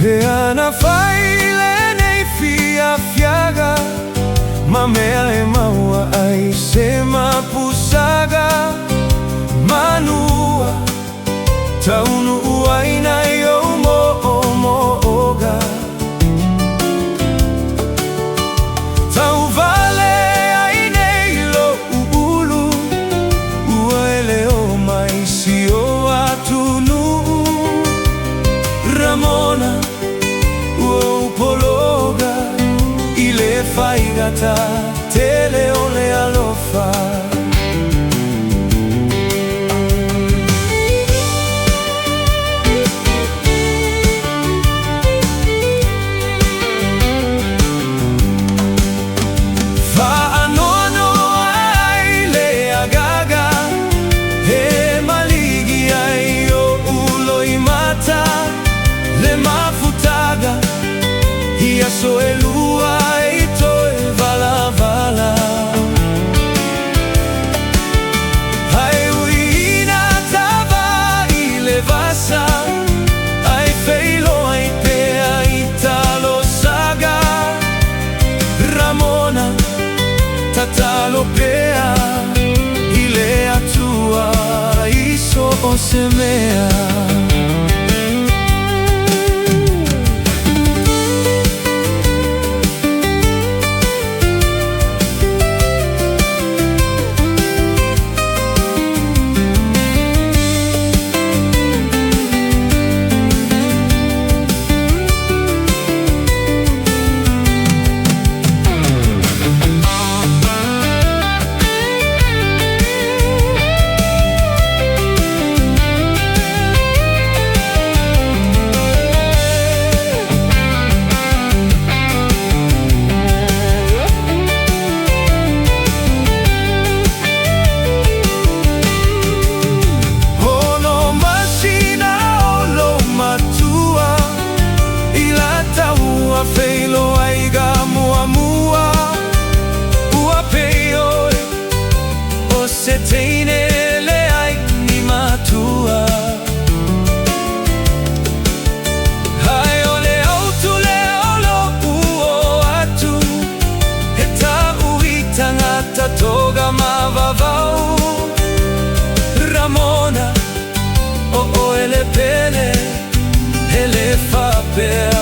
Peana faile nei fiafiaga, mamea e maua ai sema pusaga, manua taunu uaina yo mo'oga. Tau vale ai nei lo uulu, uaele o mai si o atunu. Ramona faigata tele ole alofa. Fa'anono ai le agaga, he maligi ai o ulo i mata, le mafutaga ia soelua talopea ile atua iso osemea. Feilo aiga muamua, ua peio o se teine le ai ni matua. Hai ole autu le olo uo atu, he tau I tangata toga mavavau. Ramona o ele pele, ele fa pea.